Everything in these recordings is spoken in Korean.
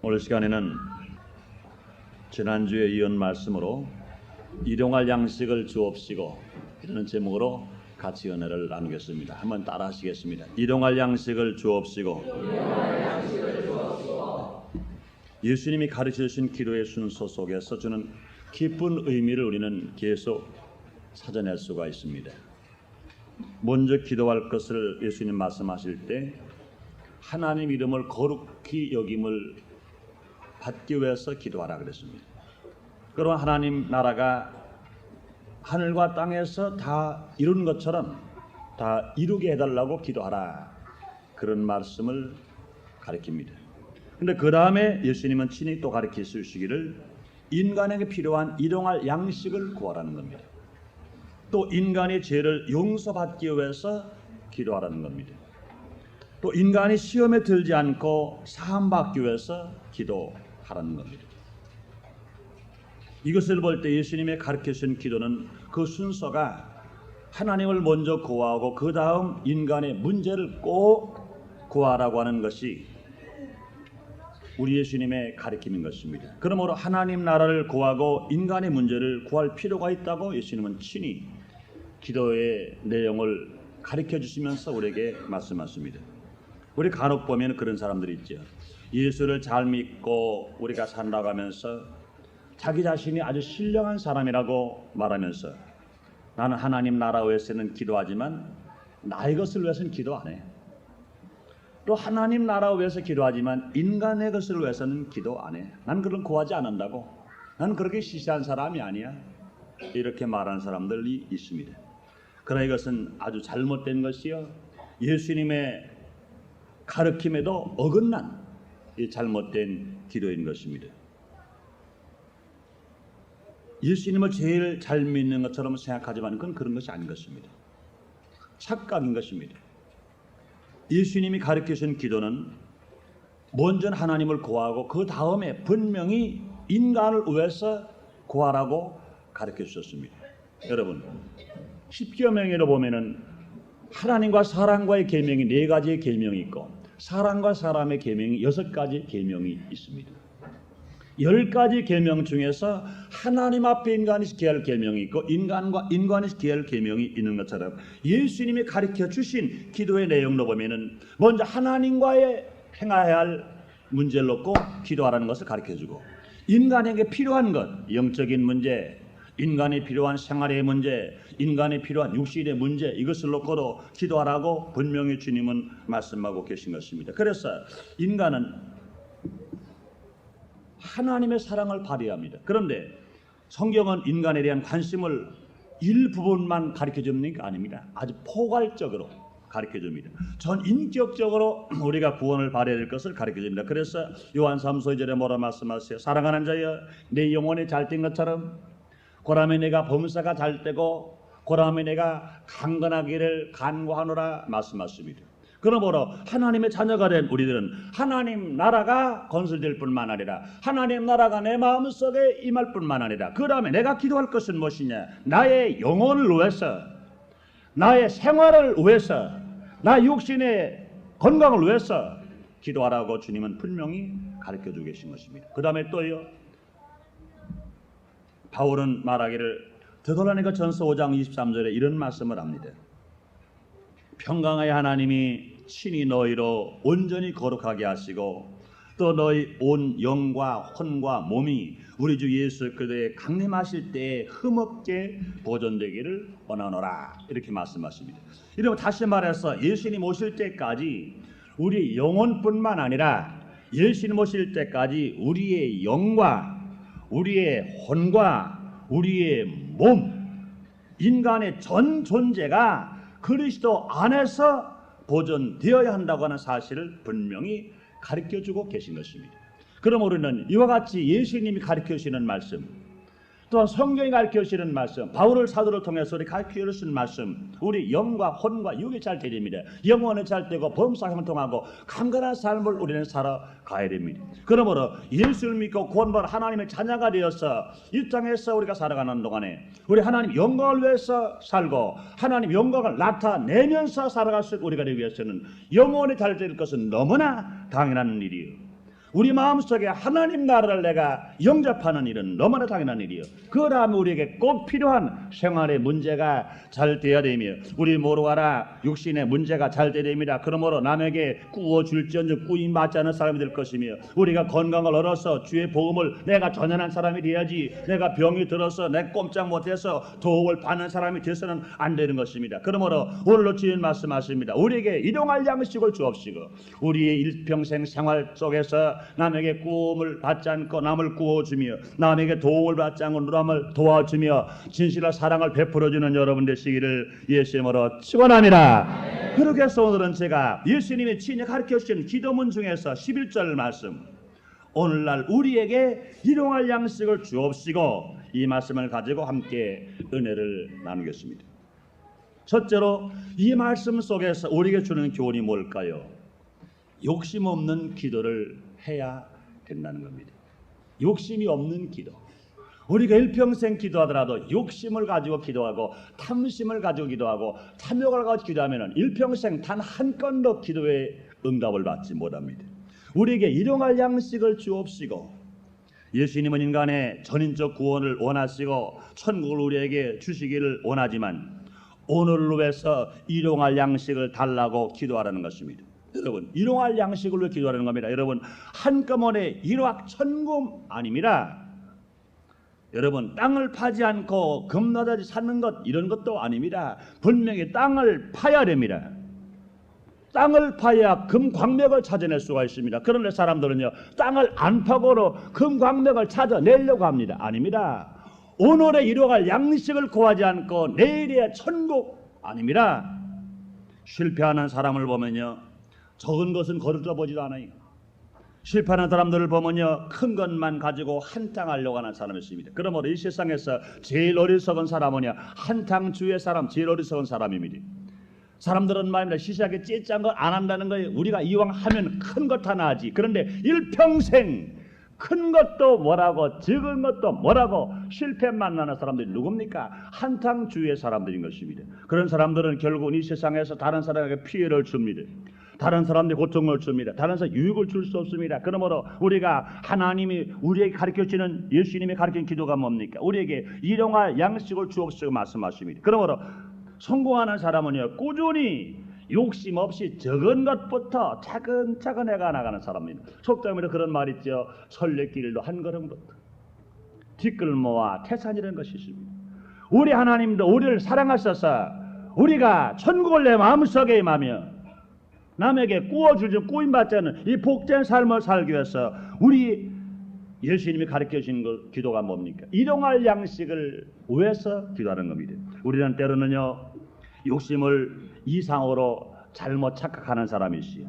오늘 시간에는 지난주에 이은 말씀으로 일용할 양식을 주옵시고 이라는 제목으로 같이 은혜를 나누겠습니다. 한번 따라 하시겠습니다. 일용할 양식을 주옵시고. 예수님이 가르쳐 주신 기도의 순서 속에서 주는 깊은 의미를 우리는 계속 찾아낼 수가 있습니다. 먼저 기도할 것을 예수님 말씀하실 때 하나님 이름을 거룩히 여김을 받기 위해서 기도하라 그랬습니다. 그럼 하나님 나라가 하늘과 땅에서 다 이룬 것처럼 다 이루게 해달라고 기도하라, 그런 말씀을 가르칩니다. 그런데 그 다음에 예수님은 친히 또 가르쳐 주시기를 인간에게 필요한 일용할 양식을 구하라는 겁니다. 또 인간의 죄를 용서받기 위해서 기도하라는 겁니다. 또 인간이 시험에 들지 않고 사함받기 위해서 기도하라는 겁니다. 이것을 볼 때 예수님의 가르쳐주신 기도는 그 순서가 하나님을 먼저 구하고 그 다음 인간의 문제를 꼭 구하라고 하는 것이 우리 예수님의 가르침인 것입니다. 그러므로 하나님 나라를 구하고 인간의 문제를 구할 필요가 있다고 예수님은 친히 기도의 내용을 가르쳐 주시면서 우리에게 말씀하십니다. 우리 간혹 보면 그런 사람들이 있죠. 예수를 잘 믿고 우리가 살아가면서 자기 자신이 아주 신령한 사람이라고 말하면서 나는 하나님 나라 위해서는 기도하지만 나의 것을 위해서는 기도 안 해. 또 하나님 나라 위해서 기도하지만 인간의 것을 위해서는 기도 안 해. 난 그런 구하지 않는다고. 난 그렇게 시시한 사람이 아니야. 이렇게 말하는 사람들이 있습니다. 그러나 이것은 아주 잘못된 것이요, 예수님의 가르침에도 어긋난 이 잘못된 기도인 것입니다. 예수님을 제일 잘 믿는 것처럼 생각하지만 그건 그런 것이 아닌 것입니다. 착각인 것입니다. 예수님이 가르치신 기도는 먼저 하나님을 구하고 그 다음에 분명히 인간을 위해서 구하라고 가르쳐 주셨습니다. 여러분, 십계명으로 보면은 하나님과 사람과의 계명이 4가지의 계명이 있고 사람과 사람의 계명이 6가지 계명이 있습니다. 10가지 계명 중에서 하나님 앞에 인간이 지켜야 할 계명이 있고 인간과 인간이 지켜야 할 계명이 있는 것처럼 예수님이 가르쳐 주신 기도의 내용으로 보면은 먼저 하나님과의 행해야 할 문제를 놓고 기도하라는 것을 가르쳐 주고, 인간에게 필요한 것, 영적인 문제, 인간이 필요한 생활의 문제, 인간이 필요한 육신의 문제, 이것을 놓고도 기도하라고 분명히 주님은 말씀하고 계신 것입니다. 그래서 인간은 하나님의 사랑을 발휘합니다. 그런데 성경은 인간에 대한 관심을 일부분만 가르쳐주는 게 아닙니다. 아주 포괄적으로 가르쳐줍니다. 전 인격적으로 우리가 구원을 받아야 될 것을 가르쳐줍니다. 그래서 요한 3서 2절에 뭐라 말씀하세요? 사랑하는 자여, 내 영혼이 잘된 것처럼 고라며 내가 범사가 잘되고 고라며 내가 강건하기를 간구하노라 말씀하십니다. 그러므로 하나님의 자녀가 된 우리들은 하나님 나라가 건설될 뿐만 아니라 하나님 나라가 내 마음속에 임할 뿐만 아니라 그 다음에 내가 기도할 것은 무엇이냐? 나의 영혼을 위해서, 나의 생활을 위해서, 나의 육신의 건강을 위해서 기도하라고 주님은 분명히 가르쳐주고 계신 것입니다. 그 다음에 또요, 바울은 말하기를 데살로니가 전서 5장 23절에 이런 말씀을 합니다. 평강의 하나님이 친히 너희로 온전히 거룩하게 하시고 또 너희 온 영과 혼과 몸이 우리 주 예수 그리스도의 강림하실 때에 흠없게 보존되기를 원하노라, 이렇게 말씀하십니다. 이러면 다시 말해서 예수님 오실 때까지 우리 영혼뿐만 아니라 예수님 오실 때까지 우리의 영과 우리의 혼과 우리의 몸, 인간의 전 존재가 그리스도 안에서 보존되어야 한다고 하는 사실을 분명히 가르쳐주고 계신 것입니다. 그러므로 우리는 이와 같이 예수님이 가르쳐주시는 말씀, 또한 성경이 가르쳐주시는 말씀, 바울을 사도를 통해서 우리 가르쳐주시는 말씀, 우리 영과 혼과 육이 잘 되립니다. 영혼은 잘 되고 범사 형통하고 강건한 삶을 우리는 살아가야 됩니다. 그러므로 예수를 믿고 구원받은 하나님의 자녀가 되어서 이 땅에서 우리가 살아가는 동안에 우리 하나님 영광을 위해서 살고 하나님 영광을 나타내면서 살아갈 수 있는 우리가 되기 위해서는 영혼이 잘 될 것은 너무나 당연한 일이에요. 우리 마음속에 하나님 나라를 내가 영접하는 일은 너무나 당연한 일이요. 그러면 우리에게 꼭 필요한 생활의 문제가 잘 되어야 되며, 우리 모르가라 육신의 문제가 잘 되어야 됩니다. 그러므로 남에게 구워줄지언정 꾸임 맞지 않은 사람이 될 것이며, 우리가 건강을 얻어서 주의 복음을 내가 전하는 사람이 돼야지, 내가 병이 들어서 내 꼼짝 못해서 도움을 받는 사람이 돼서는 안 되는 것입니다. 그러므로 오늘로 주님 말씀하십니다. 우리에게 일용할 양식을 주옵시고, 우리의 일평생 생활 속에서 남에게 구원을 받지 않고 남을 구워주며, 남에게 도움을 받지 않고 남을 도와주며 진실한 사랑을 베풀어주는 여러분 되시기를 예수님으로 축원합니다. 그렇게 해서 오늘은 제가 예수님이 친히 가르쳐주신 기도문 중에서 11절 말씀, 오늘날 우리에게 일용할 양식을 주옵시고, 이 말씀을 가지고 함께 은혜를 나누겠습니다. 첫째로 이 말씀 속에서 우리에게 주는 교훈이 뭘까요? 욕심 없는 기도를 해야 된다는 겁니다. 욕심이 없는 기도. 우리가 일평생 기도하더라도 욕심을 가지고 기도하고 탐심을 가지고 기도하고 탐욕을 가지고 기도하면 일평생 단 한 건도 기도의 응답을 받지 못합니다. 우리에게 일용할 양식을 주옵시고, 예수님은 인간의 전인적 구원을 원하시고 천국을 우리에게 주시기를 원하지만 오늘을 위해서 일용할 양식을 달라고 기도하라는 것입니다. 여러분, 일용할 양식을 위해 기도하는 겁니다. 여러분, 한꺼번에 일확천금 아닙니다. 여러분, 땅을 파지 않고 금나다지 사는 것, 이런 것도 아닙니다. 분명히 땅을 파야 됩니다. 땅을 파야 금광맥을 찾아낼 수가 있습니다. 그런데 사람들은요, 땅을 안 파고로 금광맥을 찾아내려고 합니다. 아닙니다. 오늘의 일용할 양식을 구하지 않고 내일의 천국 아닙니다. 실패하는 사람을 보면요, 적은 것은 거들떠 보지도 않아요. 실패하는 사람들을 보면요, 큰 것만 가지고 한탕하려고 하는 사람이 있습니다. 그러므로 이 세상에서 제일 어리석은 사람은요, 한탕주의 사람, 제일 어리석은 사람입니다. 사람들은 말입니다, 시시하게 찌짠 거 안 한다는 거예요. 우리가 이왕 하면 큰 것 하나 하지. 그런데 일평생 큰 것도 뭐라고 적은 것도 뭐라고 실패만 나는 사람들이 누굽니까? 한탕주의 사람들인 것입니다. 그런 사람들은 결국 이 세상에서 다른 사람에게 피해를 줍니다. 다른 사람들이 고통을 줍니다. 다른 사람 유익을 줄 수 없습니다. 그러므로 우리가 하나님이 우리에게 가르쳐주는, 예수님이 가르친 기도가 뭡니까? 우리에게 일용할 양식을 주옵시고 말씀하십니다. 그러므로 성공하는 사람은요, 꾸준히 욕심 없이 적은 것부터 차근차근 해가 나가는 사람입니다. 속담으로 그런 말 있죠. 설레길도 한 걸음부터 뒷걸모와 태산이라는 것이 있습니다. 우리 하나님도 우리를 사랑하셔서 우리가 천국을 내 마음속에 임하며 남에게 구워주지 꾸임받지 않는 이 복된 삶을 살기 위해서 우리 예수님이 가르쳐주신 기도가 뭡니까? 일용할 양식을 위해서 기도하는 겁니다. 우리는 때로는요, 욕심을 이상으로 잘못 착각하는 사람이 있어요.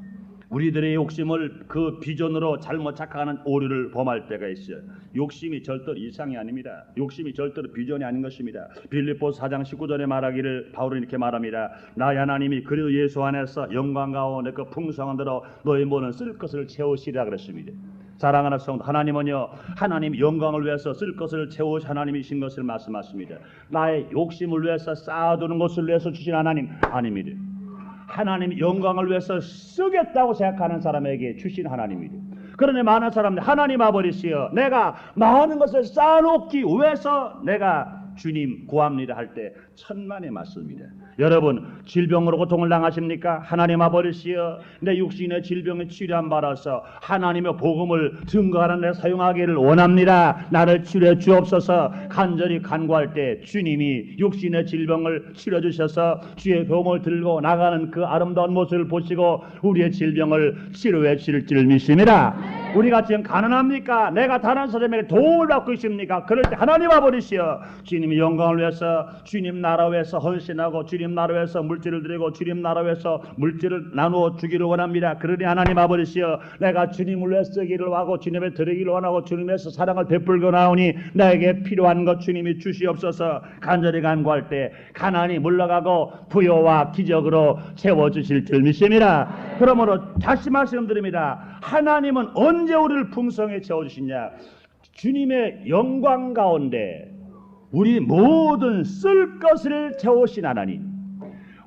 우리들의 욕심을 그 비전으로 잘못 착각하는 오류를 범할 때가 있어요. 욕심이 절대로 이상이 아닙니다. 욕심이 절대로 비전이 아닌 것입니다. 빌립보서 4장 19절에 말하기를 바울은 이렇게 말합니다. 나의 하나님이 그리스도 예수 안에서 영광 가운데 그 풍성한 대로 너희 모든 쓸 것을 채우시리라 그랬습니다. 사랑하는 성도, 하나님은요, 하나님 영광을 위해서 쓸 것을 채우시 하나님이신 것을 말씀하십니다. 나의 욕심을 위해서 쌓아두는 것을 위해서 주신 하나님 아닙니다. 하나님 영광을 위해서 쓰겠다고 생각하는 사람에게 주신 하나님이죠. 그런데 많은 사람들, 하나님 아버지시여, 내가 많은 것을 쌓아놓기 위해서 내가 주님 구합니다 할 때 천만의 맞습니다. 여러분, 질병으로 고통을 당하십니까? 하나님 아버지시여, 내 육신의 질병에 치료함 받아서 하나님의 복음을 증거하는 데 사용하기를 원합니다. 나를 치료해 주옵소서. 간절히 간구할 때 주님이 육신의 질병을 치료해 주셔서 주의 복음을 들고 나가는 그 아름다운 모습을 보시고 우리의 질병을 치료해 주실 줄 믿습니다. 우리가 지금 가난합니까? 내가 다른 사람에게 도움을 받고 있습니까? 그럴 때 하나님 아버지시여, 주님의 영광을 위해서, 주님 나라 위해서 헌신하고 주님 나라 위해서 물질을 드리고 주님 나라 위해서 물질을 나누어 주기를 원합니다. 그러니 하나님 아버지시여, 내가 주님을 위해 쓰기를 하고 주님의 드리기를 원하고 주님에서 사랑을 베풀고 나오니 나에게 필요한 것 주님이 주시옵소서. 간절히 간구할 때 가난이 물러가고 부여와 기적으로 채워주실 줄 믿습니다. 그러므로 다시 말씀드립니다. 하나님은 언제 우리를 풍성히 채워주시냐? 주님의 영광 가운데 우리 모든 쓸 것을 채우신 하나님,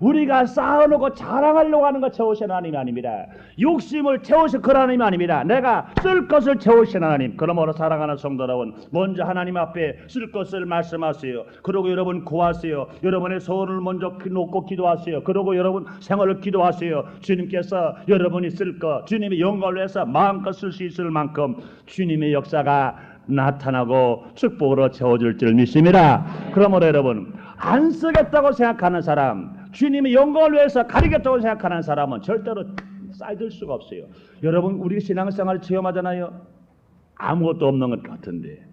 우리가 쌓아놓고 자랑하려고 하는 거 채우신 하나님이 아닙니다. 욕심을 채우신 그 하나님이 아닙니다. 내가 쓸 것을 채우신 하나님. 그러므로 사랑하는 성도 여러분, 먼저 하나님 앞에 쓸 것을 말씀하세요. 그리고 여러분 구하세요. 여러분의 소원을 먼저 놓고 기도하세요. 그리고 여러분 생활을 기도하세요. 주님께서 여러분이 쓸 것, 주님의 영광을 위해서 마음껏 쓸 수 있을 만큼 주님의 역사가 나타나고 축복으로 채워줄 줄 믿습니다. 그러므로 여러분, 안 쓰겠다고 생각하는 사람, 주님의 영광을 위해서 가리겠다고 생각하는 사람은 절대로 쌓여들 수가 없어요. 여러분, 우리 신앙생활을 체험하잖아요. 아무것도 없는 것 같은데,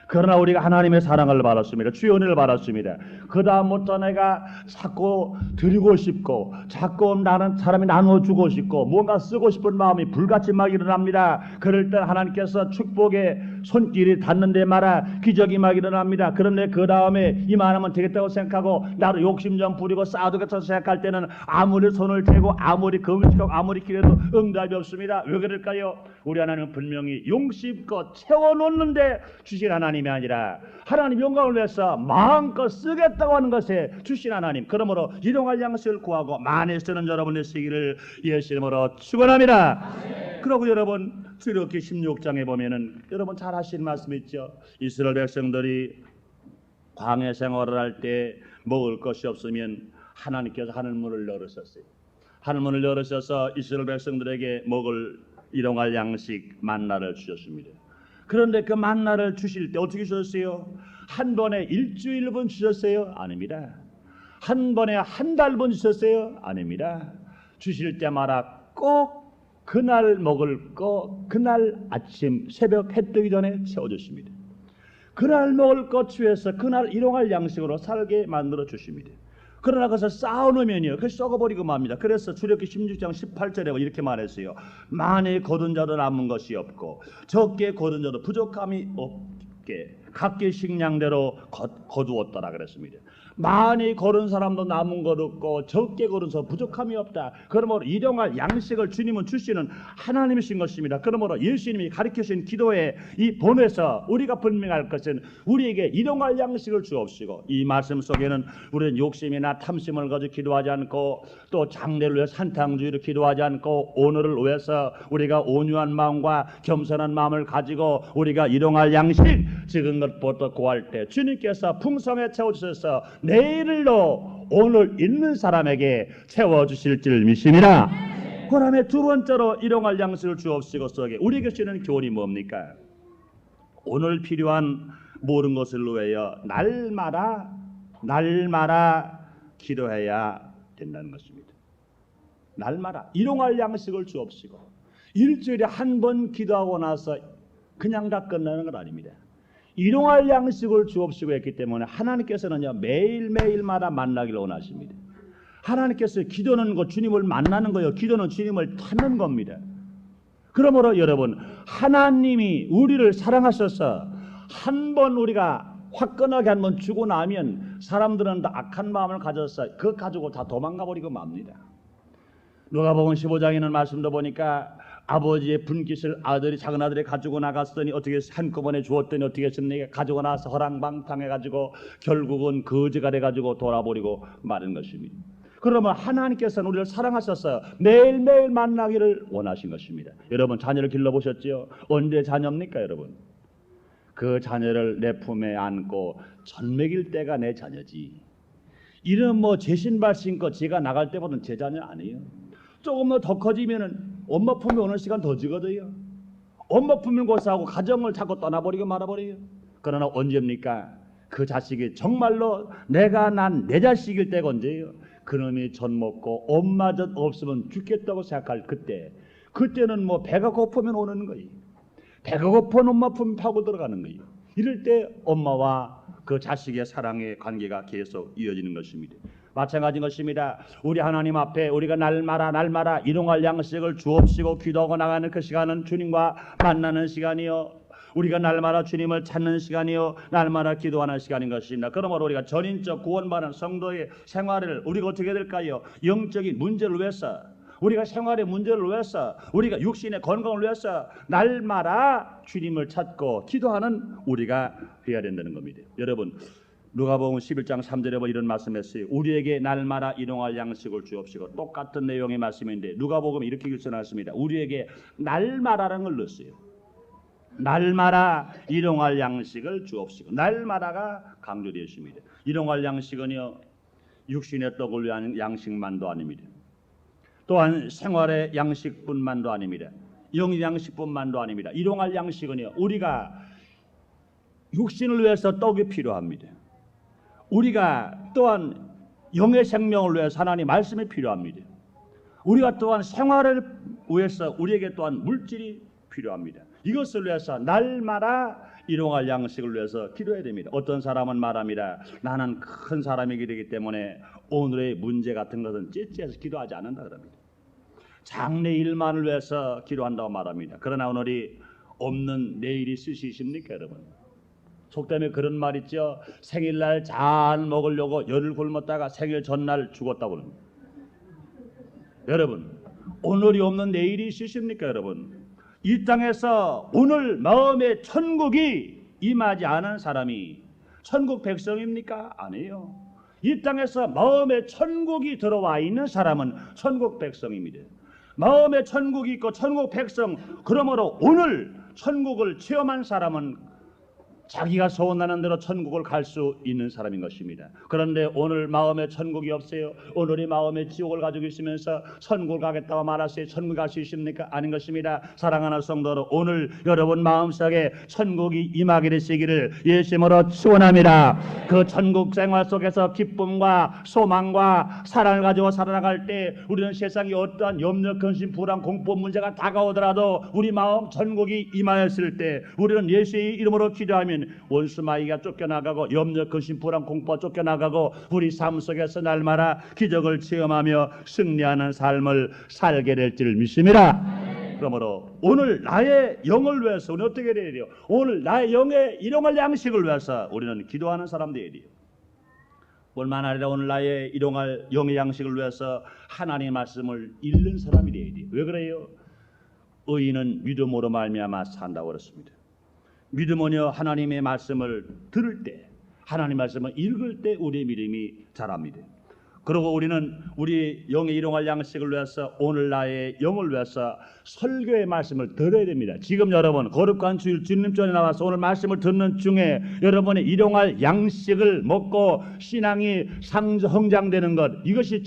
그러나 우리가 하나님의 사랑을 받았습니다. 주의 은혜를 받았습니다. 그 다음부터 내가 자꾸 드리고 싶고 자꾸 나는 사람이 나눠주고 싶고 뭔가 쓰고 싶은 마음이 불같이 막 일어납니다. 그럴 때 하나님께서 축복의 손길이 닿는 데 말아 기적이 막 일어납니다. 그런데 그 다음에 이만하면 되겠다고 생각하고 나도 욕심 좀 부리고 쌓아두겠다고 생각할 때는 아무리 손을 대고 아무리 금식하고 아무리 기도해도 응답이 없습니다. 왜 그럴까요? 우리 하나님은 분명히 용심껏 채워놓는데 주신 하나님이 아니라 하나님 영광을 위해서 마음껏 쓰겠다고 하는 것에 주신 하나님. 그러므로 일용할 양식을 구하고 많이 쓰는 여러분의 시기를 예수 이름으로 축원합니다. 그리고 여러분 출애굽기 16장에 보면은 여러분 잘 아시는 말씀 있죠. 이스라엘 백성들이 광야 생활을 할 때 먹을 것이 없으면 하나님께서 하늘문을 열으셨어요. 하늘문을 열으셔서 이스라엘 백성들에게 먹을 일용할 양식 만나를 주셨습니다. 그런데 그 만나를 주실 때 어떻게 주셨어요? 한 번에 일주일분 주셨어요? 아닙니다. 한 번에 한 달분 주셨어요? 아닙니다. 주실 때마다 꼭 그날 먹을 거 그날 아침 새벽 해 뜨기 전에 채워주십니다. 그날 먹을 것 취해서 그날 일용할 양식으로 살게 만들어 주십니다. 그러나 그것을 쌓아놓으면요, 그것이 썩어버리고 맙니다. 그래서 출애굽기 16장 18절에 이렇게 말했어요. 많이 거둔 자도 남은 것이 없고 적게 거둔 자도 부족함이 없게 각기 식량대로 거두었더라 그랬습니다. 많이 거둔 사람도 남은 것 없고 적게 거둔 사람 부족함이 없다. 그러므로 일용할 양식을 주님은 주시는 하나님이신 것입니다. 그러므로 예수님이 가르치신 기도에 이 본에서 우리가 분명할 것은 우리에게 일용할 양식을 주옵시고, 이 말씀 속에는 우리는 욕심이나 탐심을 가지고 기도하지 않고 또 장래를 위해서 한탕주의로 기도하지 않고 오늘을 위해서 우리가 온유한 마음과 겸손한 마음을 가지고 우리가 일용할 양식 적은 것부터 구할 때 주님께서 풍성에 채워주셔서 내일로 오늘 있는 사람에게 채워주실 줄 믿습니다. 그 다음에 두 번째로 일용할 양식을 주옵시고 속에 우리에게 주는 교훈이 뭡니까? 오늘 필요한 모든 것을 위하여 날마다 기도해야 된다는 것입니다. 날마다 일용할 양식을 주옵시고, 일주일에 한 번 기도하고 나서 그냥 다 끝나는 건 아닙니다. 일용할 양식을 주옵시고 했기 때문에 하나님께서는요 매일매일마다 만나기를 원하십니다. 하나님께서 기도는 것 주님을 만나는 거예요. 기도는 주님을 찾는 겁니다. 그러므로 여러분, 하나님이 우리를 사랑하셔서 한 번 우리가 화끈하게 한 번 주고 나면 사람들은 다 악한 마음을 가져서 그거 가지고 다 도망가 버리고 맙니다. 누가복음 15장에 있는 말씀도 보니까 아버지의 분깃을 작은 아들이 가지고 나갔더니 어떻게 한꺼번에 주었더니 어떻게 했습니까? 가지고 나서 허랑방탕해가지고 결국은 거지가 돼가지고 돌아버리고 마는 것입니다. 그러면 하나님께서는 우리를 사랑하셔서 매일매일 만나기를 원하신 것입니다. 여러분 자녀를 길러보셨지요? 언제 자녀입니까 여러분? 그 자녀를 내 품에 안고 젖 먹일 때가 내 자녀지. 이런 제 신발 신고 제가 나갈 때보다는 제 자녀 아니에요. 조금 더 커지면은 엄마 품에 오는 시간 더 지거든요. 엄마 품을 고사하고 가정을 자꾸 떠나버리고 말아버려요. 그러나 언제입니까? 그 자식이 정말로 내가 난 내 자식일 때가 언제예요? 그놈이 젖 먹고 엄마 젖 없으면 죽겠다고 생각할 그때는 배가 고프면 오는 거예요. 배가 고픈 엄마 품 파고 들어가는 거예요. 이럴 때 엄마와 그 자식의 사랑의 관계가 계속 이어지는 것입니다. 마찬가지인 것입니다. 우리 하나님 앞에 우리가 날마다 일용할 양식을 주옵시고 기도하고 나가는 그 시간은 주님과 만나는 시간이요, 우리가 날마다 주님을 찾는 시간이요, 날마다 기도하는 시간인 것입니다. 그러므로 우리가 전인적 구원받은 성도의 생활을 우리가 어떻게 될까요? 영적인 문제를 위해서, 우리가 생활의 문제를 위해서, 우리가 육신의 건강을 위해서 날마다 주님을 찾고 기도하는 우리가 되어야 된다는 겁니다. 여러분, 누가복음 11장 3절에 이런 말씀했어요. 우리에게 날마다 일용할 양식을 주옵시고. 똑같은 내용의 말씀인데 누가복음 이렇게 글써놨습니다. 우리에게 날마다라는 걸 넣었어요. 날마다 일용할 양식을 주옵시고. 날마다가 강조되었습니다. 일용할 양식은요, 육신의 떡을 위한 양식만도 아닙니다. 또한 생활의 양식뿐만도 아닙니다. 영의 양식뿐만도 아닙니다. 일용할 양식은요, 우리가 육신을 위해서 떡이 필요합니다. 우리가 또한 영의 생명을 위해서 하나님 말씀이 필요합니다. 우리가 또한 생활을 위해서 우리에게 또한 물질이 필요합니다. 이것을 위해서 날마다 일용할 양식을 위해서 기도해야 됩니다. 어떤 사람은 말합니다. 나는 큰 사람이게 되기 때문에 오늘의 문제 같은 것은 째째해서 기도하지 않는다 그럽니다. 장래 일만을 위해서 기도한다고 말합니다. 그러나 오늘이 없는 내일이 쓰시십니까 여러분? 속담에 그런 말 있죠. 생일날 잘 먹으려고 열을 굶었다가 생일 전날 죽었다고 합니다. 여러분, 오늘이 없는 내일이 있으십니까 여러분? 이 땅에서 오늘 마음에 천국이 임하지 않은 사람이 천국 백성입니까? 아니에요. 이 땅에서 마음에 천국이 들어와 있는 사람은 천국 백성입니다. 마음에 천국이 있고 천국 백성, 그러므로 오늘 천국을 체험한 사람은 자기가 소원하는 대로 천국을 갈 수 있는 사람인 것입니다. 그런데 오늘 마음에 천국이 없어요. 오늘이 마음에 지옥을 가지고 있으면서 천국을 가겠다고 말하세요. 천국 갈 수 있습니까? 아닌 것입니다. 사랑하는 성도로 오늘 여러분 마음속에 천국이 임하게 되시기를 예수님으로 축원합니다. 그 천국 생활 속에서 기쁨과 소망과 사랑을 가지고 살아나갈 때 우리는 세상에 어떠한 염려, 근심, 불안, 공포 문제가 다가오더라도 우리 마음 천국이 임하였을 때 우리는 예수의 이름으로 기도하면 원수 마귀가 쫓겨나가고 염려, 근심, 불안, 공포가 쫓겨나가고 우리 삶 속에서 날마다 기적을 체험하며 승리하는 삶을 살게 될 줄 믿습니다. 그러므로 오늘 나의 영을 위해서 우리는 어떻게 해야 돼요? 오늘 나의 영의 일용할 양식을 위해서 우리는 기도하는 사람 되어야 돼요. 뿐만 아니라 오늘 나의 일용할 영의 양식을 위해서 하나님의 말씀을 읽는 사람이 되어야 돼요. 왜 그래요? 의인은 믿음으로 말미암아 산다고 그랬습니다. 믿음은요, 하나님의 말씀을 들을 때, 하나님의 말씀을 읽을 때 우리의 믿음이 자랍니다. 그리고 우리는 우리 영의 일용할 양식을 위해서 오늘 나의 영을 위해서 설교의 말씀을 들어야 됩니다. 지금 여러분 거룩한 주일 주님 전에 나와서 오늘 말씀을 듣는 중에 여러분의 일용할 양식을 먹고 신앙이 성장되는 것, 이것이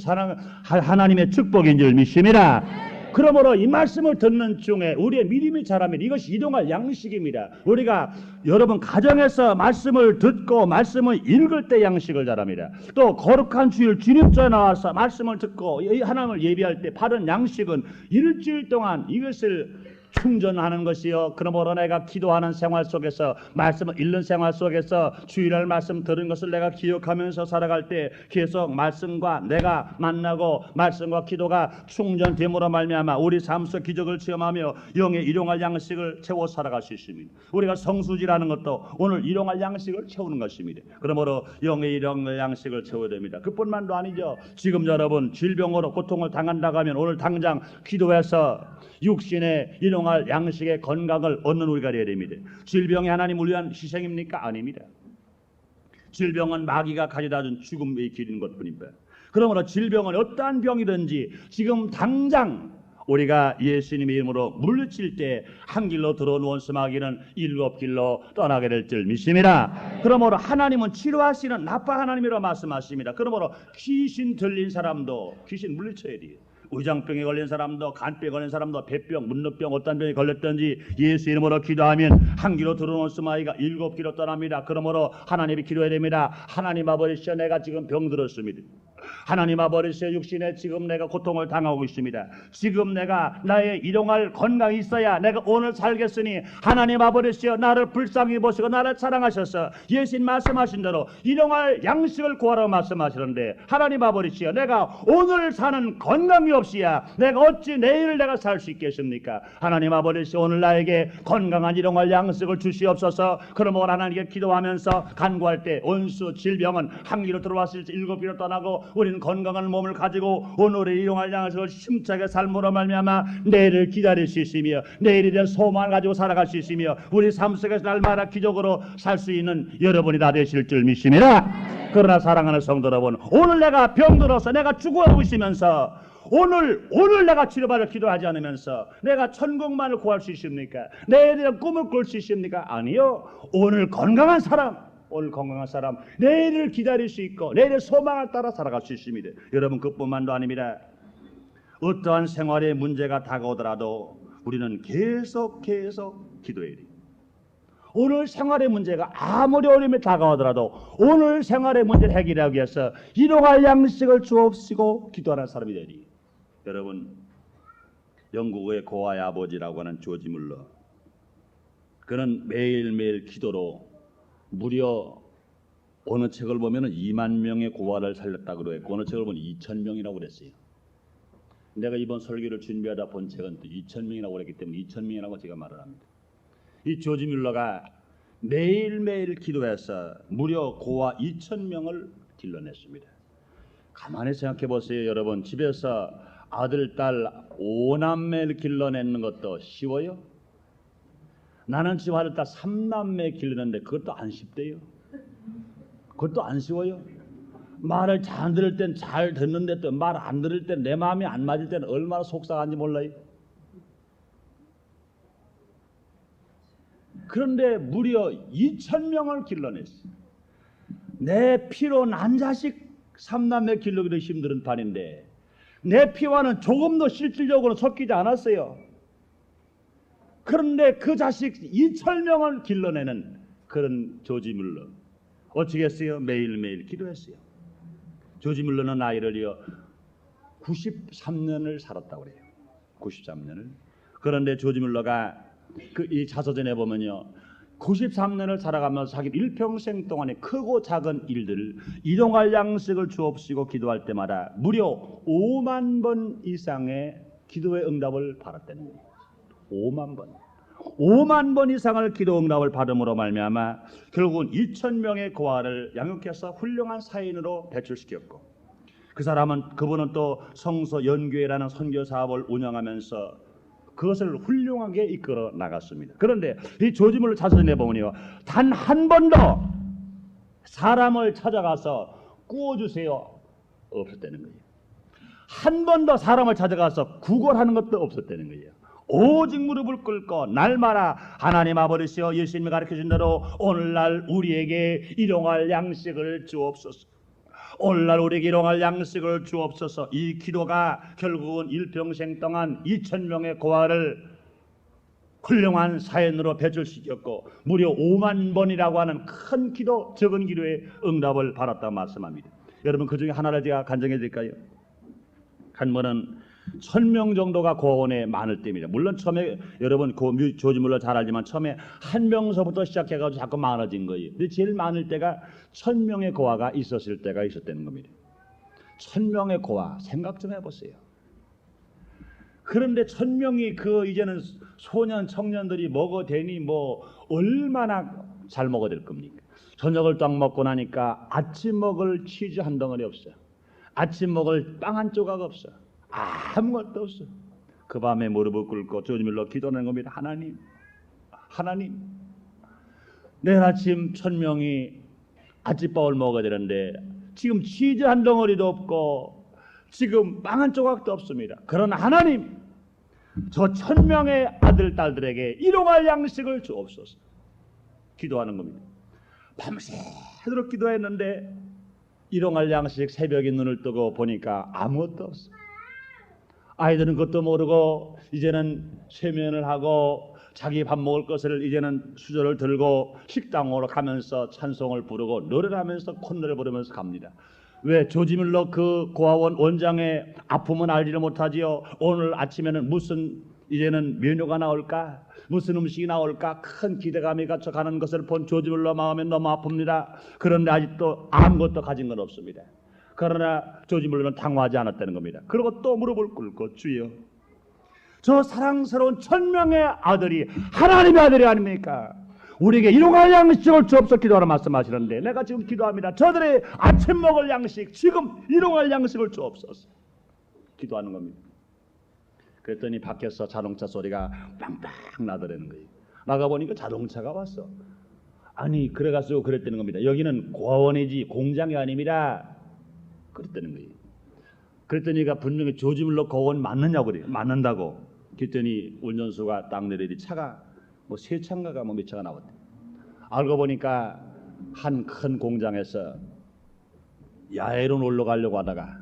하나님의 축복인 줄 믿습니다. 그러므로 이 말씀을 듣는 중에 우리의 믿음이 자라면 이것이 일용할 양식입니다. 우리가 여러분 가정에서 말씀을 듣고 말씀을 읽을 때 양식을 자랍니다. 또 거룩한 주일 주님전에 나와서 말씀을 듣고 하나님을 예배할 때 받은 양식은 일주일 동안 이것을 충전하는 것이요. 그러므로 내가 기도하는 생활 속에서 말씀을 읽는 생활 속에서 주일날 말씀 들은 것을 내가 기억하면서 살아갈 때 계속 말씀과 내가 만나고 말씀과 기도가 충전됨으로 말미암아 우리 삶 속 기적을 체험하며 영의 일용할 양식을 채워 살아갈 수 있습니다. 우리가 성수지라는 것도 오늘 일용할 양식을 채우는 것입니다. 그러므로 영의 일용할 양식을 채워야 됩니다. 그뿐만도 아니죠. 지금 여러분 질병으로 고통을 당한다고 하면 오늘 당장 기도해서 육신의 일용할 양식의 건강을 얻는 우리가 되어야 됩니다. 질병이 하나님을 위한 희생입니까? 아닙니다. 질병은 마귀가 가져다준 죽음의 길인 것뿐입니다. 그러므로 질병은 어떠한 병이든지 지금 당장 우리가 예수님의 이름으로 물리칠 때 한 길로 들어온 원수 마귀는 7길로 떠나게 될 줄 믿습니다. 그러므로 하나님은 치료하시는 나빠 하나님이라고 말씀하십니다. 그러므로 귀신 들린 사람도 귀신 물리쳐야 돼요. 의장병에 걸린 사람도, 간병에 걸린 사람도, 배병, 문득병 어떤 병이 걸렸든지 예수 이름으로 기도하면 한 길로 들어온 원수마귀가 7길로 떠납니다. 그러므로 하나님이 기도해야 됩니다. 하나님 아버지시여, 내가 지금 병들었습니다. 하나님 아버지시여, 육신에 지금 내가 고통을 당하고 있습니다. 지금 내가 나의 일용할 건강이 있어야 내가 오늘 살겠으니 하나님 아버지시여, 나를 불쌍히 보시고 나를 사랑하셔서 예수님 말씀하신 대로 일용할 양식을 구하라고 말씀하시는데, 하나님 아버지시여, 내가 오늘 사는 건강이 없이야 내가 어찌 내일을 내가 살 수 있겠습니까? 하나님 아버지시여, 오늘 나에게 건강한 일용할 양식을 주시옵소서. 그러므로 하나님께 기도하면서 간구할 때 원수 질병은 한 길로 들어왔을 때 7길로 떠나고 우리는 건강한 몸을 가지고 오늘의 일용할 양식을 힘차게 삶으로 말미암아 내일을 기다릴 수 있으며 내일에 대한 소망을 가지고 살아갈 수 있으며 우리 삶 속에서 날마다 기적으로 살 수 있는 여러분이 다 되실 줄 믿습니다. 그러나 사랑하는 성도 여러분, 오늘 내가 병들어서 내가 죽어가고 있으면서 오늘 내가 치료받을 기도하지 않으면서 내가 천국만을 구할 수 있습니까? 내일에 대한 꿈을 꿀 수 있습니까? 아니요. 오늘 건강한 사람 내일을 기다릴 수 있고 내일의 소망을 따라 살아갈 수 있습니다. 여러분, 그뿐만도 아닙니다. 어떠한 생활의 문제가 다가오더라도 우리는 계속 기도해야 돼요. 오늘 생활의 문제가 아무리 어려움이 다가오더라도 오늘 생활의 문제를 해결하기 위해서 일용할 양식을 주옵시고 기도하는 사람이 되리. 여러분, 영국의 고아의 아버지라고 하는 조지 물러, 그는 매일매일 기도로 무려 어느 책을 보면 2만 명의 고아를 살렸다고 그랬고 어느 책을 보면 2,000명이라고 그랬어요. 내가 이번 설교를 준비하다 본 책은 또 2,000명이라고 그랬기 때문에 2,000명이라고 제가 말을 합니다. 이 조지 뮬러가 매일매일 기도해서 무려 고아 2,000명을 길러냈습니다. 가만히 생각해 보세요. 여러분, 집에서 아들, 딸 5남매를 길러내는 것도 쉬워요? 나는 지금 아들, 딸 3남매 길러내는데 그것도 안 쉽대요. 그것도 안 쉬워요. 말을 잘 들을 땐 잘 듣는데 또 말 안 들을 땐 내 마음이 안 맞을 때는 얼마나 속상한지 몰라요. 그런데 무려 2,000명을 길러냈어요. 내 피로 난 자식 3남매 길러기도 힘든 판인데 내 피와는 조금도 실질적으로 섞이지 않았어요. 그런데 그 자식 2,000명을 길러내는 그런 조지 물러, 어떻게 했어요? 매일매일 기도했어요. 조지 물러는 나이를요 93년을 살았다고 그래요. 93년을. 그런데 조지 물러가 이 자서전에 보면요 93년을 살아가면서 자기 일평생 동안에 크고 작은 일들을 일용할 양식을 주옵시고 기도할 때마다 무려 5만 번 이상의 기도의 응답을 받았다는 거예요. 5만 번 이상을 기도 응답을 받음으로 말미암아 결국은 2,000명의 고아를 양육해서 훌륭한 사인으로 배출시켰고, 그분은 또 성서 연교회라는 선교 사업을 운영하면서 그것을 훌륭하게 이끌어 나갔습니다. 그런데 이 조지 물러 자서전에 보면요 단 한 번도 사람을 찾아가서 구워주세요 없었다는 거예요. 한 번도 사람을 찾아가서 구걸하는 것도 없었다는 거예요. 오직 무릎을 꿇고 날마다 하나님 아버지여 예수님이 가르쳐준 대로 오늘날 우리에게 일용할 양식을 주옵소서, 오늘날 우리에게 일용할 양식을 주옵소서. 이 기도가 결국은 일평생 동안 2,000명의 고아를 훌륭한 사연으로 배출시켰고 무려 5만 번이라고 하는 큰 기도, 적은 기도에 응답을 받았다고 말씀합니다. 여러분, 그 중에 하나를 제가 간증해 드릴까요? 한 번은 1,000명 정도가 고아원에 많을 때입니다. 물론 처음에 여러분 조지 물러 잘 알지만 처음에 한 명서부터 시작해가지고 자꾸 많아진 거예요. 근데 제일 많을 때가 1,000명의 고아가 있었을 때가 있었다는 겁니다. 1,000명의 고아 생각 좀 해보세요. 그런데 1,000명이 이제는 소년 청년들이 먹어대니 뭐 얼마나 잘 먹어야 될 겁니까? 저녁을 딱 먹고 나니까 아침 먹을 치즈 한 덩어리 없어요. 아침 먹을 빵 한 조각 없어요. 아무것도 없어. 그 밤에 무릎을 꿇고 조지 물러 기도하는 겁니다. 하나님, 내일 아침 1,000명이 아침밥을 먹어야 되는데 지금 치즈 한 덩어리도 없고 지금 빵 한 조각도 없습니다. 그러나 하나님, 저 1,000명의 아들 딸들에게 일용할 양식을 주옵소서. 기도하는 겁니다. 밤새도록 기도했는데 일용할 양식 새벽에 눈을 뜨고 보니까 아무것도 없어. 아이들은 그것도 모르고 이제는 세면을 하고 자기 밥 먹을 것을 이제는 수저를 들고 식당으로 가면서 찬송을 부르고 노래를 하면서 콧노래 부르면서 갑니다. 왜? 조지 물러 그 고아원 원장의 아픔은 알지를 못하지요. 오늘 아침에는 무슨 이제는 메뉴가 나올까? 무슨 음식이 나올까? 큰 기대감이 갇혀 가는 것을 본 조지 물러 마음에 너무 아픕니다. 그런데 아직도 아무것도 가진 건 없습니다. 그러나 조지 물러는 당황하지 않았다는 겁니다. 그리고 또 무릎을 꿇고 주여, 저 사랑스러운 1,000명의 아들이 하나님의 아들이 아닙니까? 우리에게 일용할 양식을 주옵소서 기도하라 말씀하시는데 내가 지금 기도합니다. 저들의 아침 먹을 양식, 지금 일용할 양식을 주옵소서 기도하는 겁니다. 그랬더니 밖에서 자동차 소리가 빵빵 나더라는 거예요. 나가보니까 자동차가 왔어. 아니 그래가지고 그랬다는 겁니다. 여기는 고아원이지 공장이 아닙니다. 그랬다는 거예요. 그랬더니가 분명히 조지물로 고아원 맞느냐고 그래요. 맞는다고. 그랬더니 운전수가 딱 내리더니 차가 뭐 세 차인가가 뭐 몇 차가 나왔대. 알고 보니까 한 큰 공장에서 야외로 놀러 가려고 하다가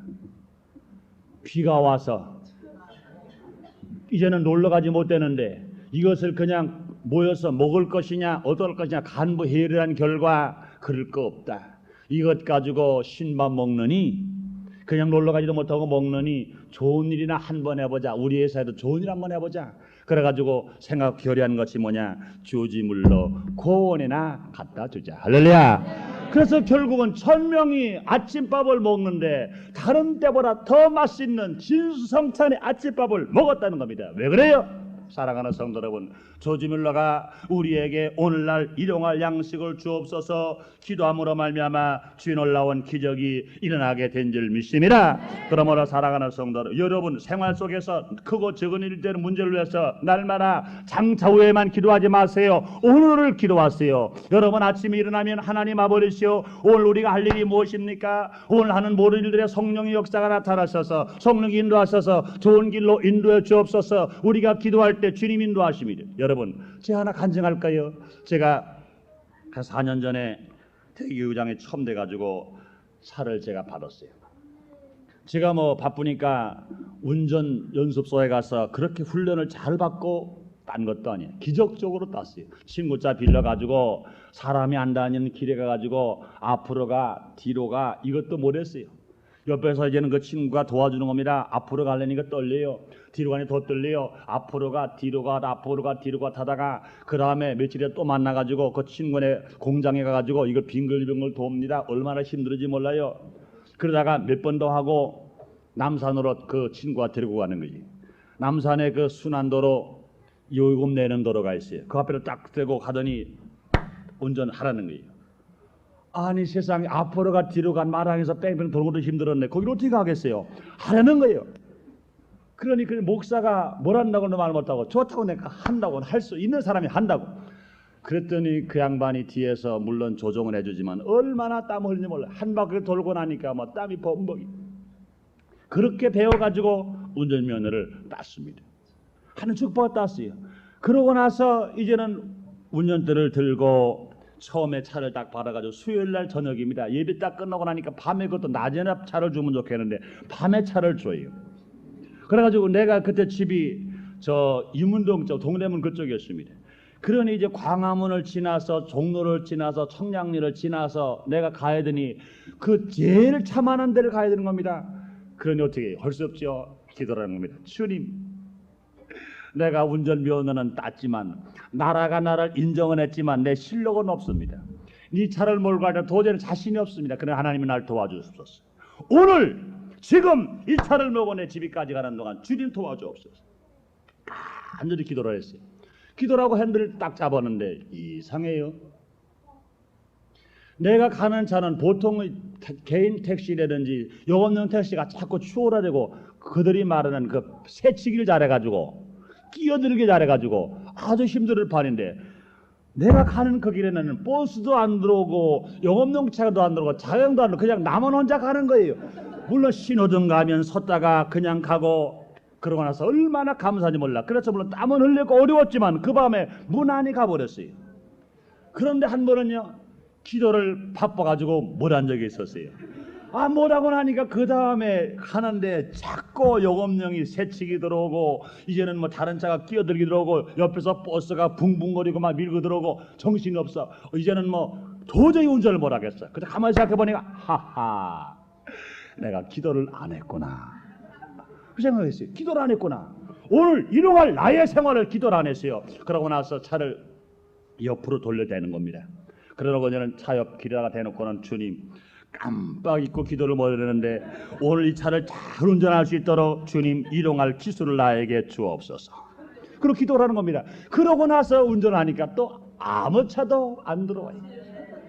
비가 와서 이제는 놀러 가지 못되는데 이것을 그냥 모여서 먹을 것이냐 어떨 것이냐 간부회의를 결과 그럴 거 없다. 이것 가지고 신밥 먹느니 그냥 놀러 가지도 못하고 먹느니 좋은 일이나 한번 해보자. 우리 회사에도 좋은 일 한번 해보자. 그래가지고 생각 결의한 것이 뭐냐, 조지물로 고원에나 갖다 주자. 할렐루야. 그래서 결국은 1000명이 아침밥을 먹는데 다른 때보다 더 맛있는 진수성찬의 아침밥을 먹었다는 겁니다. 왜 그래요? 사랑하는 성도 여러분, 조지물러가 우리에게 오늘날 일용할 양식을 주옵소서 기도함으로 말미암아 주의 놀라운 기적이 일어나게 된 줄 믿습니다. 그러므로 사랑하는 성도 여러분, 생활 속에서 크고 적은 일들의 문제를 위해서 날마다 장차 후에만 기도하지 마세요. 오늘을 기도하세요. 여러분 아침에 일어나면 하나님 아버지시오, 오늘 우리가 할 일이 무엇입니까? 오늘 하는 모든 일들의 성령의 역사가 나타나셔서 성령이 인도하셔서 좋은 길로 인도해 주옵소서. 우리가 기도할 때 주님 인도하십니다. 여러분 제가 하나 간증할까요? 제가 한 4년 전에 대기의장에 처음 돼가지고 차를 제가 받았어요. 제가 뭐 바쁘니까 운전 연습소에 가서 그렇게 훈련을 잘 받고 딴 것도 아니에요. 기적적으로 땄어요. 친구 차 빌려가지고 사람이 안 다니는 길에 가가지고 앞으로 가 뒤로 가 이것도 못했어요. 옆에서 이제는 그 친구가 도와주는 겁니다. 앞으로 가려니까 떨려요. 뒤로 가니 더 떨려요. 앞으로 가 뒤로 가 앞으로 가 뒤로 가 타다가 그 다음에 며칠에 또 만나가지고 그 친구네 공장에 가가지고 이걸 빙글빙글 돕니다. 얼마나 힘들은지 몰라요. 그러다가 몇 번 더 하고 남산으로 그 친구가 데리고 가는 거지. 남산에 그 순환도로 요금 내는 도로가 있어요. 그 앞에를 딱 대고 가더니 운전하라는 거예요. 아니 세상에 앞으로 가 뒤로 가 말하면서 뺑뺑 도는 것도 힘들었네. 거기를 어떻게 가겠어요? 하라는 거예요. 그러니 그 목사가 뭘 한다고는 말 못하고 좋다고 내가 한다고 할 수 있는 사람이 한다고. 그랬더니 그 양반이 뒤에서 물론 조종을 해주지만 얼마나 땀 흘리는지 몰라. 한 바퀴 돌고 나니까 뭐 땀이 범벅이. 그렇게 배워가지고 운전면허를 땄습니다. 하는 축복을 땄어요. 그러고 나서 이제는 운전대를 들고 처음에 차를 딱 받아가지고 수요일날 저녁입니다. 예배 딱 끝나고 나니까 밤에 그것도 낮에나 차를 주면 좋겠는데 밤에 차를 줘요. 그래가지고 내가 그때 집이 저 유문동 쪽 동대문 그쪽이었습니다. 그러니 이제 광화문을 지나서 종로를 지나서 청량리를 지나서 내가 가야 되니 그 제일 차 많은 데를 가야 되는 겁니다. 그러니 어떻게 할 수 없죠. 기도라는 겁니다. 주님, 내가 운전면허는 땄지만 나라가 나를 인정은 했지만 내 실력은 없습니다. 네 차를 몰고 가자 도저히 자신이 없습니다. 그러나 하나님이 날 도와주옵소서. 오늘 지금 이 차를 몰고 내 집까지 가는 동안 주님 도와주옵소서. 간절히 기도를 했어요. 기도라고 핸들을 딱 잡았는데 이상해요. 내가 가는 차는 보통 개인 택시라든지 용 없는 택시가 자꾸 추월하려고 그들이 말하는 그 새치기를 잘해가지고 끼어들게 잘해가지고 아주 힘들 판인데 내가 가는 그 길에는 버스도 안 들어오고 영업용차도 안 들어오고 자영도 안 들어오고 그냥 나만 혼자 가는 거예요. 물론 신호등 가면 섰다가 그냥 가고 그러고 나서 얼마나 감사한지 몰라. 그래서 물론 땀은 흘리고 어려웠지만 그 밤에 무난히 가버렸어요. 그런데 한 번은요 기도를 바빠가지고 못한 적이 있었어요. 못하고 나니까 그 다음에 하는데 자꾸 요금령이 새치기 들어오고 이제는 뭐 다른 차가 끼어들기 들어오고 옆에서 버스가 붕붕거리고 막 밀고 들어오고 정신이 없어. 이제는 뭐 도저히 운전을 못하겠어. 근데 가만히 생각해보니까 하하 내가 기도를 안 했구나 그 생각했어요. 기도를 안 했구나. 오늘 일용할 나의 생활을 기도를 안 했어요. 그러고 나서 차를 옆으로 돌려대는 겁니다. 그러고 저는 차 옆 길에다가 대놓고는 주님 깜빡 잊고 기도를 못했는데 오늘 이 차를 잘 운전할 수 있도록 주님 일용할 기술을 나에게 주옵소서. 그리고 기도를 하는 겁니다. 그러고 나서 운전하니까 또 아무 차도 안 들어와요.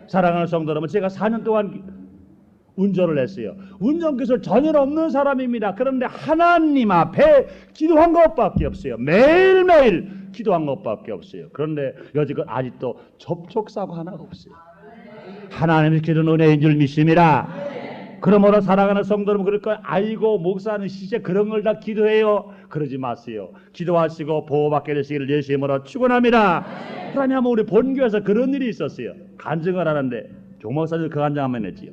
사랑하는 성도 여러분, 제가 4년 동안 운전을 했어요. 운전기술 전혀 없는 사람입니다. 그런데 하나님 앞에 기도한 것밖에 없어요. 매일매일 기도한 것밖에 없어요. 그런데 여지껏 아직도 접촉사고 하나가 없어요. 하나님의 기도는 은혜인 줄 믿습니다. 그러므로 사랑하는 성도 여러분, 그럴 거예요. 아이고 목사는 진짜 그런 걸 다 기도해요. 그러지 마세요. 기도하시고 보호받게 되시기를 예수의 이름으로 축원합니다. 그러냐면 우리 본교에서 그런 일이 있었어요. 간증을 하는데 종목사님 그 간증 한번 했지요.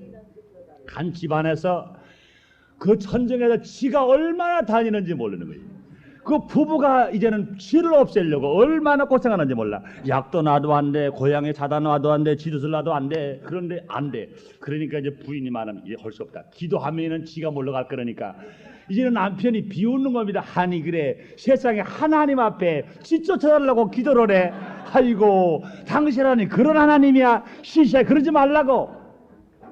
한 집안에서 그 천정에서 지가 얼마나 다니는지 모르는 거예요. 그 부부가 이제는 쥐를 없애려고 얼마나 고생하는지 몰라. 약도 놔도 안 돼, 고양이 사다 놔도 안 돼, 지도술 놔도 안 돼. 그런데 안 돼. 그러니까 이제 부인이 말하면 이제 할 수 없다. 기도하면은 지가 몰러갈 거니까 이제는 남편이 비웃는 겁니다. 아니 그래, 세상에 하나님 앞에 지 쫓아달라고 기도를 해. 아이고 당신하니 그런 하나님이야. 시시해 그러지 말라고.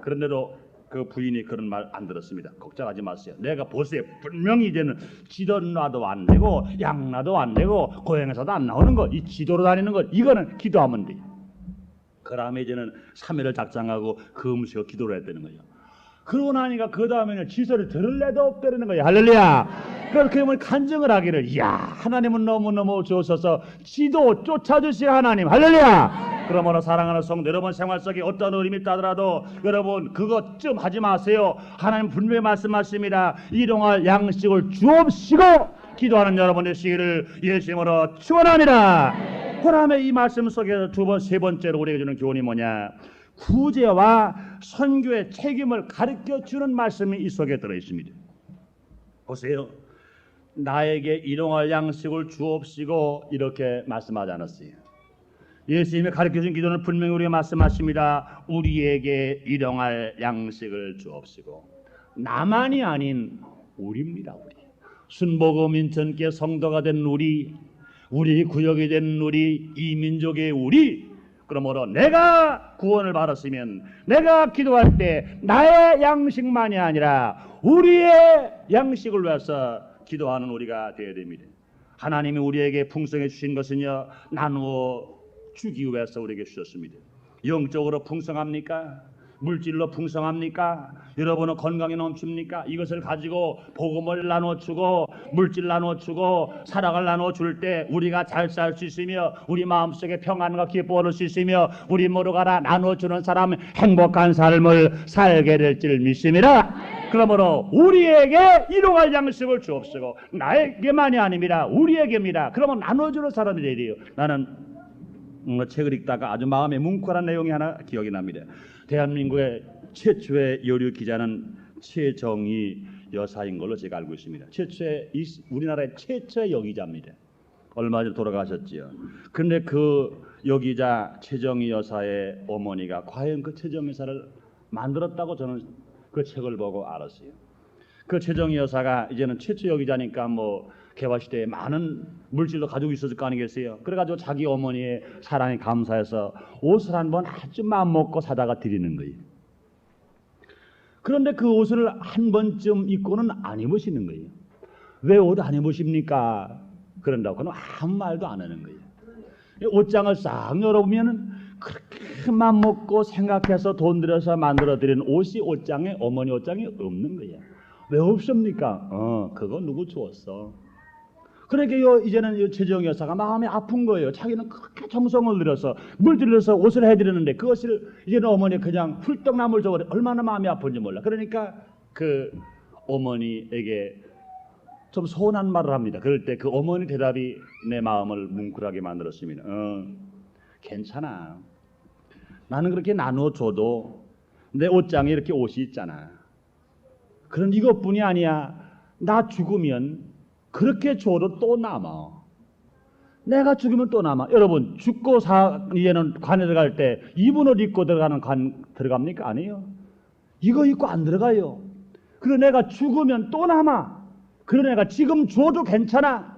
그런데도 그 부인이 그런 말 안 들었습니다. 걱정하지 마세요. 내가 보세요. 분명히 이제는 지도 놔도 안 되고 양 놔도 안 되고 고향에서도 안 나오는 거, 이 지도로 다니는 것, 이거는 기도하면 돼. 그 다음에 이제는 3일을 작정하고 그 음식을 기도를 해야 되는 거예요. 그러고 나니까 그 다음에는 지소를 들을 애도 없다는 거예요. 할렐루야. 그래서 그러면 간증을 하기를, 이야 하나님은 너무너무 좋으셔서 지도 쫓아주실 하나님. 할렐루야. 그러므로 사랑하는 성도 여러분, 생활 속에 어떤 어려움이 있다더라도 여러분 그것 좀 하지 마세요. 하나님 분명히 말씀하십니다. 일용할 양식을 주옵시고 기도하는 여러분 되시기를 예수님으로 축원합니다. 그다음에 이 말씀 속에서 세 번째로 우리에게 주는 교훈이 뭐냐? 구제와 선교의 책임을 가르쳐주는 말씀이 이 속에 들어있습니다. 보세요. 나에게 일용할 양식을 주옵시고 이렇게 말씀하지 않았어요. 예수님이 가르쳐준 기도는 분명히 우리에게 말씀하십니다. 우리에게 일용할 양식을 주옵시고. 나만이 아닌 우리입니다. 우리 순복음 인천교회 성도가 된 우리 구역이 된 우리, 이 민족의 우리. 그러므로 내가 구원을 받았으면 내가 기도할 때 나의 양식만이 아니라 우리의 양식을 위해서 기도하는 우리가 되어야 됩니다. 하나님이 우리에게 풍성해 주신 것은요, 나누어 주기 위해서 우리에게 주셨습니다. 영적으로 풍성합니까? 물질로 풍성합니까? 여러분은 건강이 넘칩니까? 이것을 가지고 복음을 나눠주고 물질 나눠주고 사랑을 나눠줄 때 우리가 잘 살 수 있으며 우리 마음속에 평안과 기쁨을 얻을 수 있으며 우리 모두가 나눠주는 사람 행복한 삶을 살게 될 줄 믿습니다. 그러므로 우리에게 일용할 양식을 주옵시고, 나에게만이 아닙니다. 우리에게입니다. 그러면 나눠주는 사람이 되어야 돼요. 나는 책을 읽다가 아주 마음에 뭉클한 내용이 하나 기억이 납니다. 대한민국의 최초의 여류 기자는 최정희 여사인 걸로 제가 알고 있습니다. 우리나라의 최초의 여기자입니다. 얼마 전에 돌아가셨지요. 그런데 그 여기자 최정희 여사의 어머니가 과연 그 최정희 여사를 만들었다고 저는 그 책을 보고 알았어요. 그 최정희 여사가 이제는 최초 여기자니까 개화시대에 많은 물질도 가지고 있었을 거 아니겠어요. 그래가지고 자기 어머니의 사랑에 감사해서 옷을 한번 아주 마음먹고 사다가 드리는 거예요. 그런데 그 옷을 한 번쯤 입고는 안 입으시는 거예요. 왜 옷 안 입으십니까? 그런다고 그러면 아무 말도 안 하는 거예요. 옷장을 싹 열어보면 그렇게 마음먹고 생각해서 돈 들여서 만들어드린 옷이 옷장에, 어머니 옷장에 없는 거예요. 왜 없습니까? 그거 누구 주었어? 그러니까 이제는 최정희 여사가 마음이 아픈 거예요. 자기는 그렇게 정성을 들여서 물들여서 옷을 해드렸는데 그것을 이제는 어머니 그냥 훌떡나물 줘버려. 얼마나 마음이 아픈지 몰라. 그러니까 그 어머니에게 좀 서운한 말을 합니다. 그럴 때 그 어머니 대답이 내 마음을 뭉클하게 만들었습니다. 괜찮아. 나는 그렇게 나눠줘도 내 옷장에 이렇게 옷이 있잖아. 그런 이것뿐이 아니야. 나 죽으면 그렇게 줘도 또 남아. 내가 죽으면 또 남아. 여러분 죽고 이제는 관에 들어갈 때 입은 옷 입고 들어가는 관 들어갑니까? 아니에요. 이거 입고 안 들어가요. 그리고 내가 죽으면 또 남아. 그런 애가 지금 줘도 괜찮아.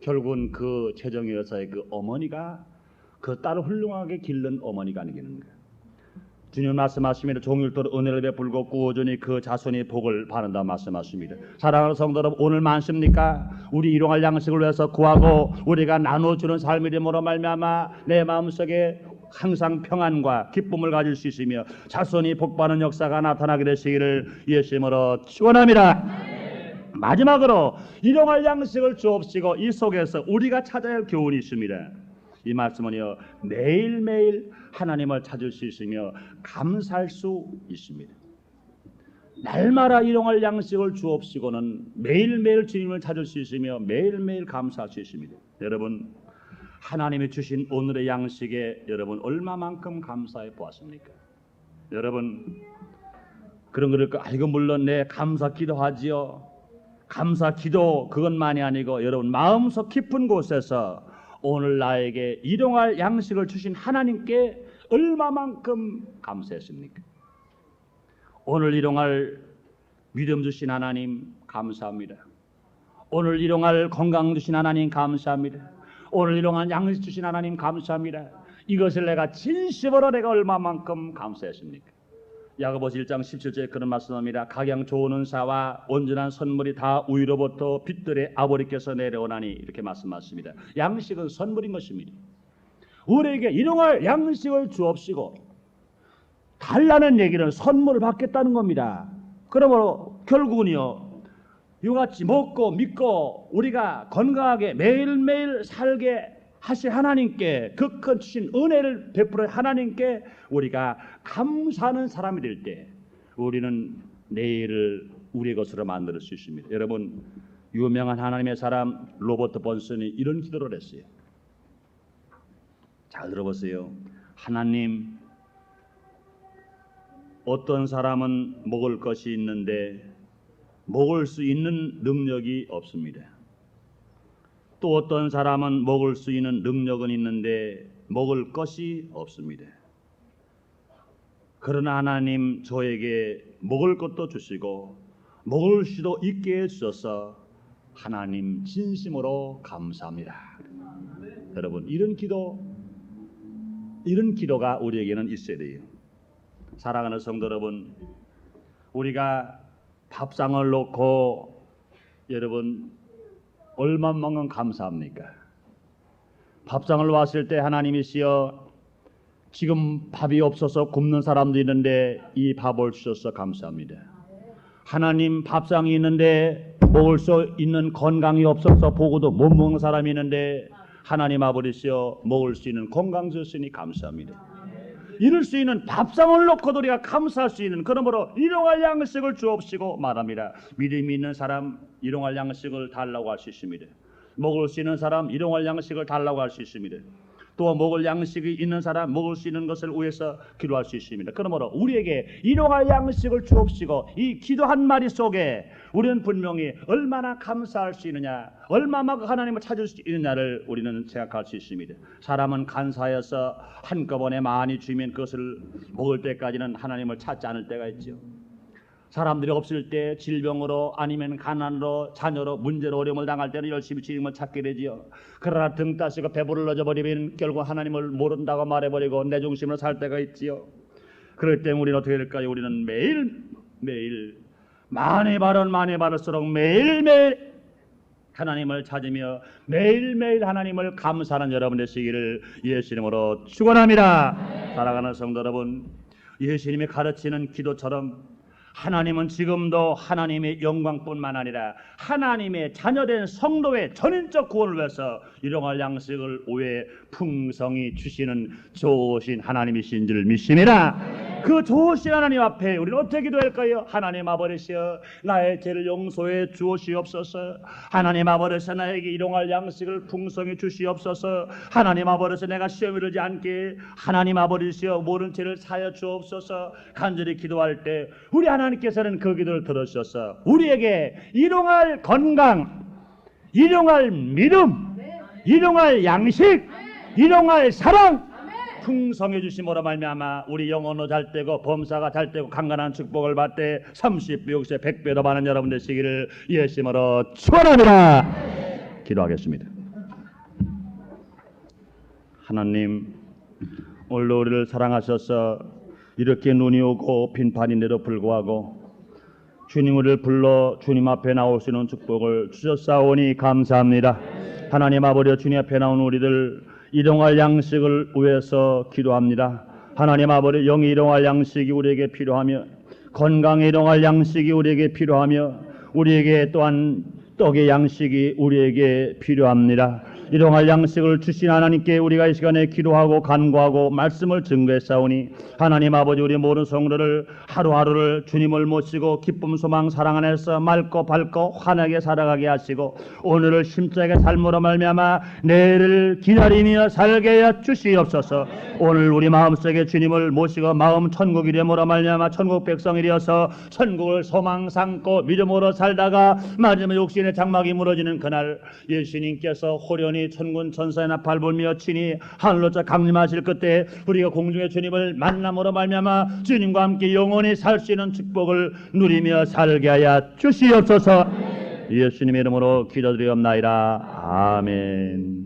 결국은 그 최정희 여사의 그 어머니가 그 딸을 훌륭하게 기른 어머니가 아니겠는가. 주님 말씀하십니다. 종일토록 은혜를 베풀고 꾸준히 그 자손이 복을 받는다 말씀하십니다. 사랑하는 성도 여러분, 오늘 많습니까? 우리 일용할 양식을 위해서 구하고 우리가 나눠주는 삶의 이름으로 말미암아 내 마음속에 항상 평안과 기쁨을 가질 수 있으며 자손이 복받는 역사가 나타나게 되시기를 예수님으로 축원합니다. 마지막으로 일용할 양식을 주옵시고 이 속에서 우리가 찾아야 할 교훈이 있습니다. 이 말씀은요, 매일매일 하나님을 찾을 수 있으며 감사할 수 있습니다. 날마다 일용할 양식을 주옵시고는 매일매일 주님을 찾을 수 있으며 매일매일 감사할 수 있습니다. 여러분, 하나님이 주신 오늘의 양식에 여러분 얼마만큼 감사해 보았습니까? 여러분, 그런 거를 이거 물론 내 감사 기도하지요. 감사 기도 그것만이 아니고 여러분 마음속 깊은 곳에서 오늘 나에게 일용할 양식을 주신 하나님께 얼마만큼 감사했습니까? 오늘 일용할 믿음 주신 하나님 감사합니다. 오늘 일용할 건강 주신 하나님 감사합니다. 오늘 일용할 양식 주신 하나님 감사합니다. 이것을 내가 진심으로 내가 얼마만큼 감사했습니까? 야고보서 1장 17절에 그런 말씀합니다. 각양 좋은 은사와 온전한 선물이 다 위로부터 빛들의 아버지께서 내려오나니 이렇게 말씀하십니다. 양식은 선물인 것입니다. 우리에게 일용할 양식을 주옵시고 달라는 얘기는 선물을 받겠다는 겁니다. 그러므로 결국은요, 이같이 먹고 믿고 우리가 건강하게 매일매일 살게 하실 하나님께 그 큰 주신 은혜를 베풀어 하나님께 우리가 감사하는 사람이 될 때 우리는 내일을 우리의 것으로 만들 수 있습니다. 여러분, 유명한 하나님의 사람 로버트 번슨이 이런 기도를 했어요. 잘 들어보세요. 하나님, 어떤 사람은 먹을 것이 있는데 먹을 수 있는 능력이 없습니다. 또 어떤 사람은 먹을 수 있는 능력은 있는데 먹을 것이 없습니다. 그러나 하나님, 저에게 먹을 것도 주시고 먹을 수도 있게 해주셔서 하나님 진심으로 감사합니다. 여러분, 이런 기도가 우리에게는 있어야 돼요. 사랑하는 성도 여러분, 우리가 밥상을 놓고 여러분 얼마만큼 감사합니까? 밥상을 왔을 때 하나님이시여, 지금 밥이 없어서 굶는 사람도 있는데 이 밥을 주셔서 감사합니다. 하나님, 밥상이 있는데 먹을 수 있는 건강이 없어서 보고도 못 먹는 사람이 있는데 하나님 아버지시여, 먹을 수 있는 건강 주시니 감사합니다. 이럴 수 있는 밥상을 놓고도 우리가 감사할 수 있는, 그러므로 일용할 양식을 주옵시고 말합니다. 믿음이 있는 사람 일용할 양식을 달라고 할 수 있습니다. 먹을 수 있는 사람 일용할 양식을 달라고 할 수 있습니다. 또 먹을 양식이 있는 사람 먹을 수 있는 것을 위해서 기도할 수 있습니다. 그러므로 우리에게 일용할 양식을 주옵시고 이 기도 한 마디 속에 우리는 분명히 얼마나 감사할 수 있느냐, 얼마나 하나님을 찾을 수 있느냐를 우리는 생각할 수 있습니다. 사람은 간사해서 한꺼번에 많이 주면 그것을 먹을 때까지는 하나님을 찾지 않을 때가 있죠. 사람들이 없을 때 질병으로 아니면 가난으로 자녀로 문제로 어려움을 당할 때는 열심히 주님을 찾게 되지요. 그러나 등 따시고 배부르러져 버리면 결국 하나님을 모른다고 말해버리고 내 중심으로 살 때가 있지요. 그럴 때 우리는 어떻게 될까요? 우리는 매일매일 많이 받을수록 매일매일 하나님을 찾으며 매일매일 하나님을 감사하는 여러분 되시기를 예수 이름으로 축원합니다. 사랑하는 성도 여러분, 예수님이 가르치는 기도처럼 하나님은 지금도 하나님의 영광뿐만 아니라 하나님의 자녀된 성도의 전인적 구원을 위해서 일용할 양식을 오해 풍성히 주시는 좋으신 하나님이신 줄 믿습니다. 그 좋으신 하나님 앞에 우리는 어떻게 기도할까요? 하나님 아버지여, 나의 죄를 용서해 주시옵소서. 하나님 아버지여, 나에게 일용할 양식을 풍성히 주시옵소서. 하나님 아버지여, 내가 시험에 들지 않게 하나님 아버지여 모든 죄를 사하여 주옵소서. 간절히 기도할 때 우리 하나님께서는 그 기도를 들으셔서 우리에게 일용할 건강, 일용할 믿음, 일용할 양식, 일용할 사랑 풍성해 주심으로 말미암아 우리 영혼도 잘되고 범사가 잘되고 강건한 축복을 받되 30배, 60배, 100배로 받는 여러분 되시기를 예수님으로 축원합니다. 기도하겠습니다. 하나님, 오늘 우리를 사랑하셔서 이렇게 눈이 오고 빈판인데도 불구하고 주님을 불러 주님 앞에 나올 수 있는 축복을 주셨사오니 감사합니다. 하나님 아버지, 주님 앞에 나온 우리들 일용할 양식을 위해서 기도합니다. 하나님 아버지, 영이 일용할 양식이 우리에게 필요하며 건강에 일용할 양식이 우리에게 필요하며 우리에게 또한 떡의 양식이 우리에게 필요합니다. 일용할 양식을 주신 하나님께 우리가 이 시간에 기도하고 간구하고 말씀을 증거했사오니 하나님 아버지, 우리 모든 성도를 하루하루를 주님을 모시고 기쁨 소망 사랑 안에서 맑고 밝고 환하게 살아가게 하시고 오늘을 심차게 삶으로 말미암아 내일을 기다리며 살게 해 주시옵소서. 오늘 우리 마음속에 주님을 모시고 마음 천국이 되므로 말미암아 천국 백성이 되어서 천국을 소망 삼고 믿음으로 살다가 마지막 육신의 장막이 무너지는 그날 예수님께서 호련히 천군 천사나 밟으며 친히 하늘로서 강림하실 그때 우리가 공중의 주님을 만남으로 말미암아 주님과 함께 영원히 살 수 있는 축복을 누리며 살게 하여 주시옵소서. 예수님의 이름으로 기도드리옵나이다. 아멘.